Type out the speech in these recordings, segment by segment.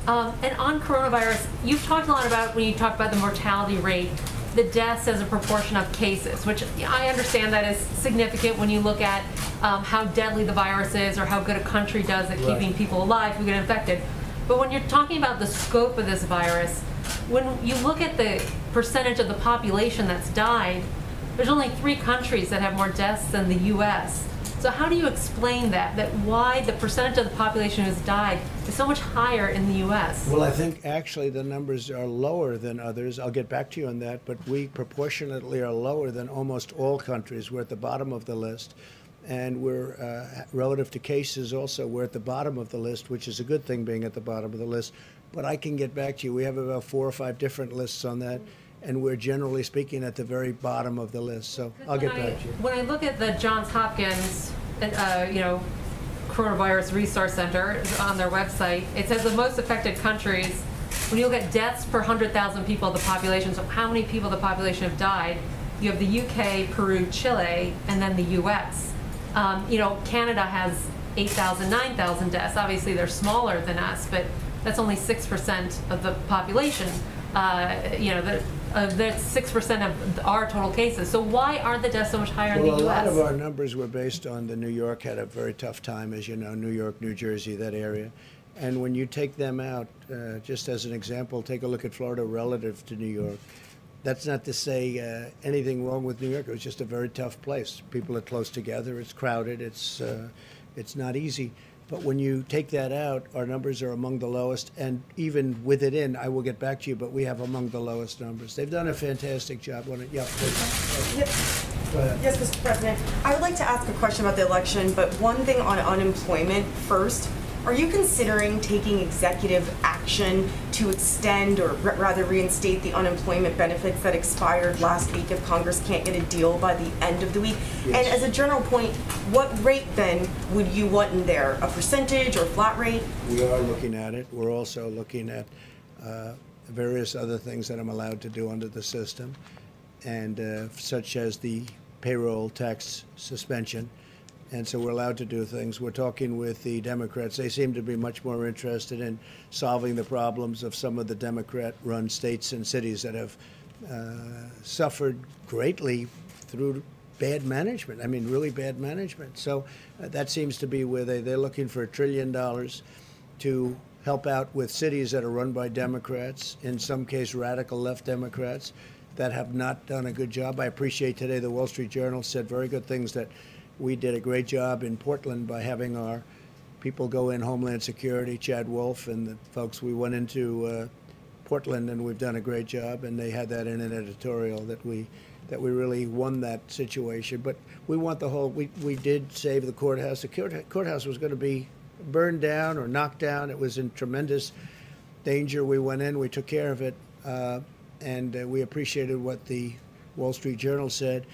And on coronavirus, you've talked a lot about, when you talk about the mortality rate, the deaths as a proportion of cases, which I understand that is significant when you look at how deadly the virus is or how good a country does at keeping people alive who get infected. But when you're talking about the scope of this virus, when you look at the percentage of the population that's died, there's only 3 countries that have more deaths than the U.S. So how do you explain that why the percentage of the population who's died is so much higher in the U.S.? Well, I think actually the numbers are lower than others. I'll get back to you on that, but we proportionately are lower than almost all countries. We're at the bottom of the list. And we're, relative to cases also, we're at the bottom of the list, which is a good thing being at the bottom of the list. But I can get back to you. We have about 4 or 5 different lists on that. And we're generally speaking at the very bottom of the list. So I'll get back to you. When I look at the Johns Hopkins, Coronavirus Resource Center on their website, it says the most affected countries, when you look at deaths per 100,000 people of the population, so how many people of the population have died, you have the UK, Peru, Chile, and then the US. Canada has 8,000, 9,000 deaths. Obviously, they're smaller than us, but that's only 6% of the population. That's 6% of our total cases. So why are the deaths so much higher in the U.S.? Well, a lot of our numbers were based on New York had a very tough time, as you know, New York, New Jersey, that area. And when you take them out, just as an example, take a look at Florida relative to New York. That's not to say anything wrong with New York. It was just a very tough place. People are close together. It's crowded. It's not easy. But when you take that out, our numbers are among the lowest. And even with it in, I will get back to you, but we have among the lowest numbers. They've done a fantastic job on it. Yeah, yes. Go ahead. Yes, Mr. President. I would like to ask a question about the election, but one thing on unemployment first. Are you considering taking executive action to extend or rather reinstate the unemployment benefits that expired last week if Congress can't get a deal by the end of the week? Yes. And as a general point, what rate then would you want in there? A percentage or flat rate? We are looking at it. We're also looking at various other things that I'm allowed to do under the system, and such as the payroll tax suspension. And so we're allowed to do things. We're talking with the Democrats. They seem to be much more interested in solving the problems of some of the Democrat-run states and cities that have suffered greatly through bad management. I mean, really bad management. So that seems to be where they're looking for $1 trillion to help out with cities that are run by Democrats, in some case radical left Democrats, that have not done a good job. I appreciate today the Wall Street Journal said very good things, that we did a great job in Portland by having our people go in, Homeland Security, Chad Wolf and the folks. We went into Portland, and we've done a great job, and they had that in an editorial that we really won that situation. But we want the whole, we did save the courthouse. The courthouse was going to be burned down or knocked down. It was in tremendous danger. We went in, we took care of it, and we appreciated what the Wall Street Journal said.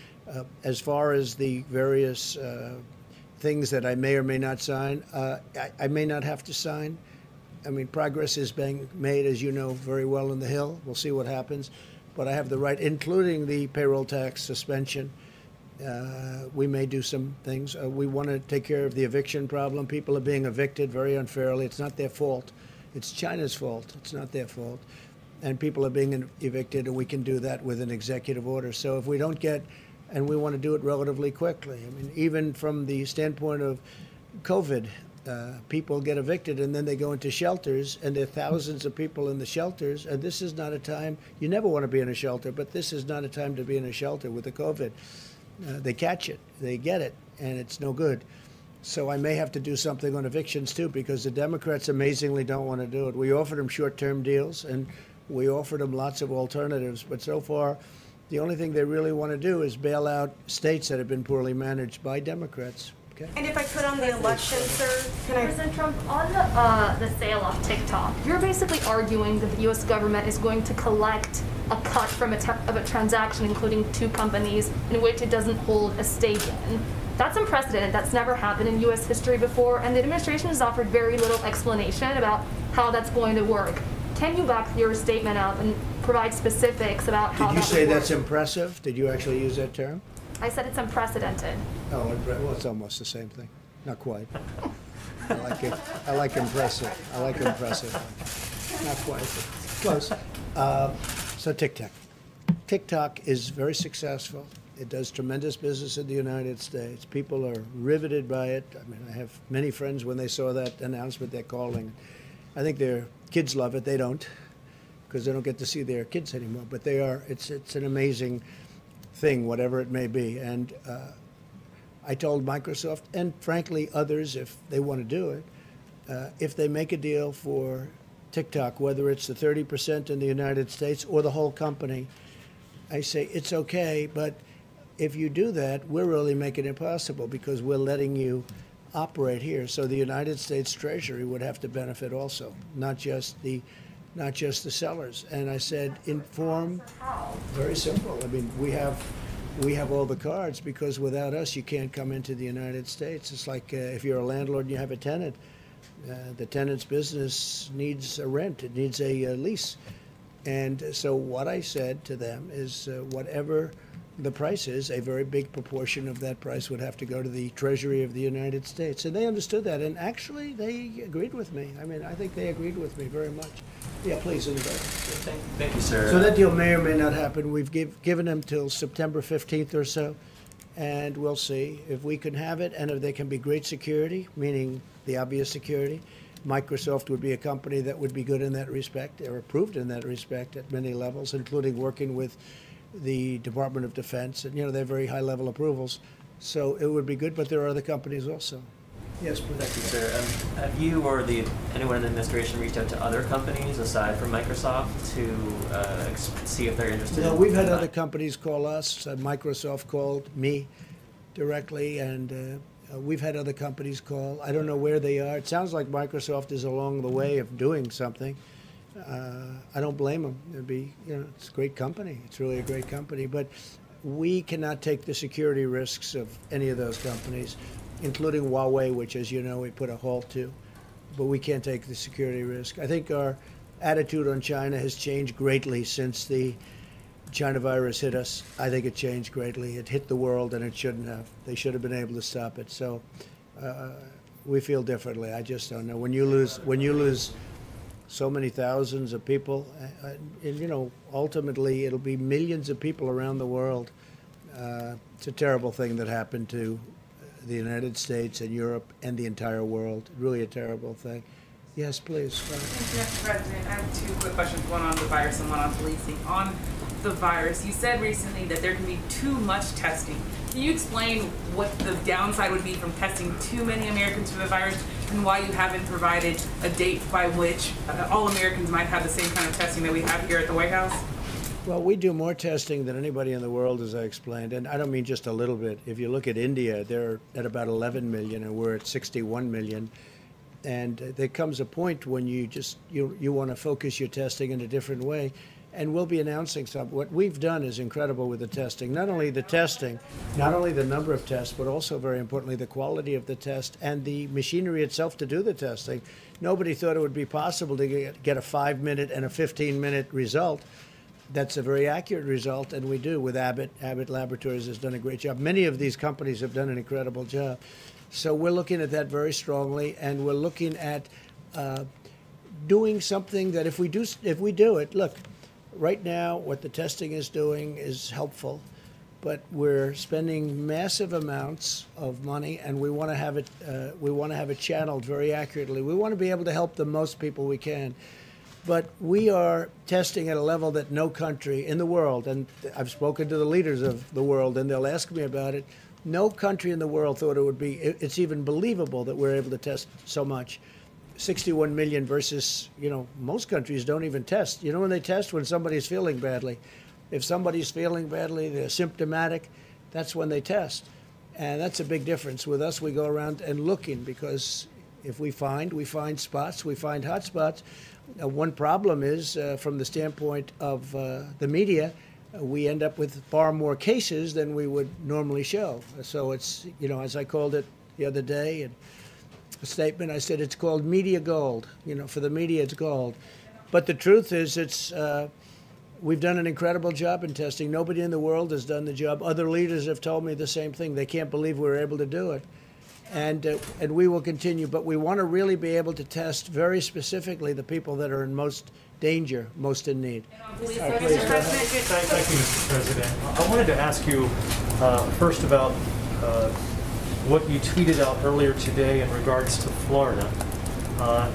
As far as the various things that I may or may not sign, I may not have to sign. I mean, progress is being made, as you know very well, on the Hill. We'll see what happens. But I have the right, including the payroll tax suspension. We may do some things. We want to take care of the eviction problem. People are being evicted very unfairly. It's not their fault. It's China's fault. It's not their fault. And people are being evicted, and we can do that with an executive order. So if we don't get, and we want to do it relatively quickly. I mean, even from the standpoint of COVID, people get evicted and then they go into shelters, and there are thousands of people in the shelters. And this is not a time, you never want to be in a shelter, but this is not a time to be in a shelter with the COVID. They catch it, they get it, and it's no good. So I may have to do something on evictions too, because the Democrats amazingly don't want to do it. We offered them short-term deals, and we offered them lots of alternatives, but so far, the only thing they really want to do is bail out states that have been poorly managed by Democrats. Okay. And if I could on the election, sir, can I? President Trump, on the sale of TikTok, you're basically arguing that the U.S. government is going to collect a cut from a transaction, including 2 companies, in which it doesn't hold a stake in. That's unprecedented. That's never happened in U.S. history before, and the administration has offered very little explanation about how that's going to work. Can you back your statement up and provide specifics about how that would work? Did you say that's impressive? Did you actually use that term? I said it's unprecedented. Oh, well, it's almost the same thing. Not quite. I like it. I like impressive. I like impressive. Not quite. Close. So TikTok. TikTok is very successful. It does tremendous business in the United States. People are riveted by it. I mean, I have many friends, when they saw that announcement, they're calling. I think their kids love it. They don't, because they don't get to see their kids anymore. But they are. It's an amazing thing, whatever it may be. And I told Microsoft, and frankly others, if they want to do it, if they make a deal for TikTok, whether it's the 30% in the United States or the whole company, I say it's okay, but if you do that, we're really making it possible because we're letting you operate here. So the United States Treasury would have to benefit also, not just the sellers. And I said, inform. Very simple. I mean, we have all the cards, because without us, you can't come into the United States. It's like if you're a landlord and you have a tenant, the tenant's business needs a rent. It needs a lease. And so what I said to them is whatever the price is, a very big proportion of that price would have to go to the Treasury of the United States. And they understood that. And actually, they agreed with me. I mean, I think they agreed with me very much. Yeah, please, anybody. Thank you, sir. So that deal may or may not happen. We've given them till September 15th or so. And we'll see if we can have it and if they can be great security, meaning the obvious security. Microsoft would be a company that would be good in that respect, or approved in that respect at many levels, including working with the Department of Defense. And, you know, they're very high-level approvals. So it would be good, but there are other companies also. Yes, please. Thank you, sir. Have you or anyone in the administration reached out to other companies aside from Microsoft to see if they're interested? No, we've had other companies call us. Microsoft called me directly, and we've had other companies call. I don't know where they are. It sounds like Microsoft is along the way of doing something. I don't blame them. It'd be, you know, it's a great company. It's really a great company, but we cannot take the security risks of any of those companies, including Huawei, which, as you know, we put a halt to. But we can't take the security risk. I think our attitude on China has changed greatly since the China virus hit us. I think it changed greatly. It hit the world, and it shouldn't have. They should have been able to stop it. So we feel differently. I just don't know. When you lose so many thousands of people, and, you know, ultimately it'll be millions of people around the world. It's a terrible thing that happened to the United States and Europe and the entire world. Really a terrible thing. Yes, please. Thank you, Mr. President. I have two quick questions, one on the virus and one on policing. On the virus, you said recently that there can be too much testing. Can you explain what the downside would be from testing too many Americans for the virus, and why you haven't provided a date by which all Americans might have the same kind of testing that we have here at the White House? Well, we do more testing than anybody in the world, as I explained, and I don't mean just a little bit. If you look at India, they're at about 11 million, and we're at 61 million. And there comes a point when you want to focus your testing in a different way, and we'll be announcing something. What we've done is incredible with the testing. Not only the testing, not only the number of tests, but also, very importantly, the quality of the test and the machinery itself to do the testing. Nobody thought it would be possible to get a 5-minute and a 15-minute result. That's a very accurate result, and we do with Abbott. Abbott Laboratories has done a great job. Many of these companies have done an incredible job. So we're looking at that very strongly, and we're looking at doing something that if we do it, look, right now what the testing is doing is helpful, but we're spending massive amounts of money, and we want to have it channeled very accurately. We want to be able to help the most people we can. But we are testing at a level that no country in the world, and I've spoken to the leaders of the world, and they'll ask me about it, no country in the world thought it would be, it's even believable that we're able to test so much. 61 million versus, you know, most countries don't even test. You know when they test? When somebody's feeling badly. If somebody's feeling badly, they're symptomatic, that's when they test. And that's a big difference. With us, we go around and looking, because if we find spots, we find hot spots. One problem is, from the standpoint of the media, we end up with far more cases than we would normally show. So it's, you know, as I called it the other day, and a statement, I said it's called media gold. You know, for the media, it's gold. But the truth is, we've done an incredible job in testing. Nobody in the world has done the job. Other leaders have told me the same thing. They can't believe we're able to do it. And we will continue. But we want to really be able to test very specifically the people that are in most danger, most in need. Thank you, Mr. President. I wanted to ask you first about what you tweeted out earlier today in regards to Florida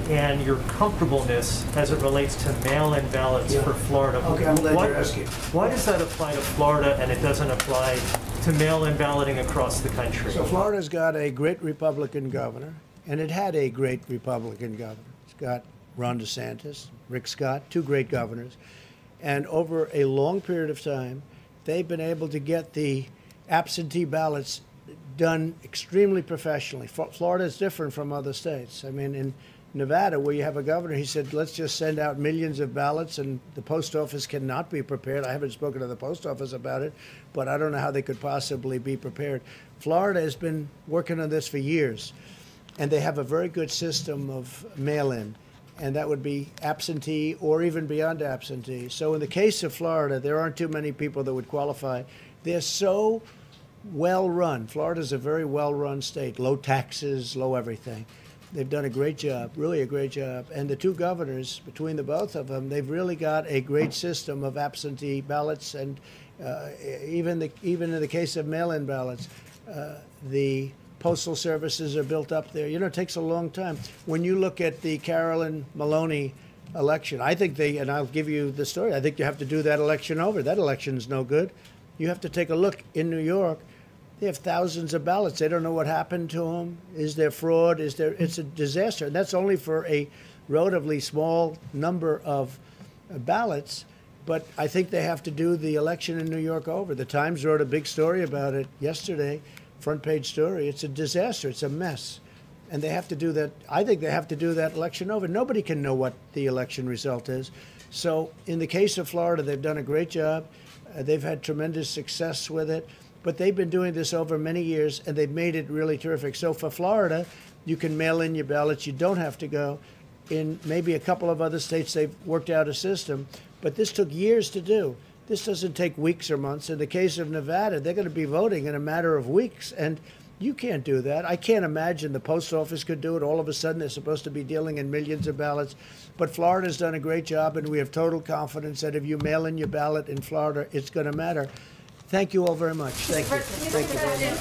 and your comfortableness as it relates to mail-in ballots for Florida. Okay, I'm glad you're asking. Why does that apply to Florida and it doesn't apply to mail-in balloting across the country? So Florida's got a great Republican governor, and it had a great Republican governor. It's got Ron DeSantis, Rick Scott, two great governors. And over a long period of time, they've been able to get the absentee ballots done extremely professionally. Florida is different from other states. I mean, in Nevada, where you have a governor, he said, let's just send out millions of ballots and the post office cannot be prepared. I haven't spoken to the post office about it, but I don't know how they could possibly be prepared. Florida has been working on this for years, and they have a very good system of mail-in, and that would be absentee or even beyond absentee. So in the case of Florida, there aren't too many people that would qualify. They're so well-run. Florida's a very well-run state, low taxes, low everything. They've done a great job, really a great job. And the two governors, between the both of them, they've really got a great system of absentee ballots. And even in the case of mail-in ballots, the postal services are built up there. You know, it takes a long time. When you look at the Carolyn Maloney election, I think and I'll give you the story, I think you have to do that election over. That election's no good. You have to take a look in New York. They have thousands of ballots. They don't know what happened to them. Is there fraud? It's a disaster. And that's only for a relatively small number of ballots. But I think they have to do the election in New York over. The Times wrote a big story about it yesterday, front page story. It's a disaster. It's a mess. And they have to do that. I think they have to do that election over. Nobody can know what the election result is. So in the case of Florida, they've done a great job. They've had tremendous success with it. But they've been doing this over many years, and they've made it really terrific. So for Florida, you can mail in your ballots. You don't have to go. In maybe a couple of other states, they've worked out a system. But this took years to do. This doesn't take weeks or months. In the case of Nevada, they're going to be voting in a matter of weeks. And you can't do that. I can't imagine the post office could do it. All of a sudden, they're supposed to be dealing in millions of ballots. But Florida's done a great job, and we have total confidence that if you mail in your ballot in Florida, it's going to matter. Thank you all very much. Thank you. Thank you very much.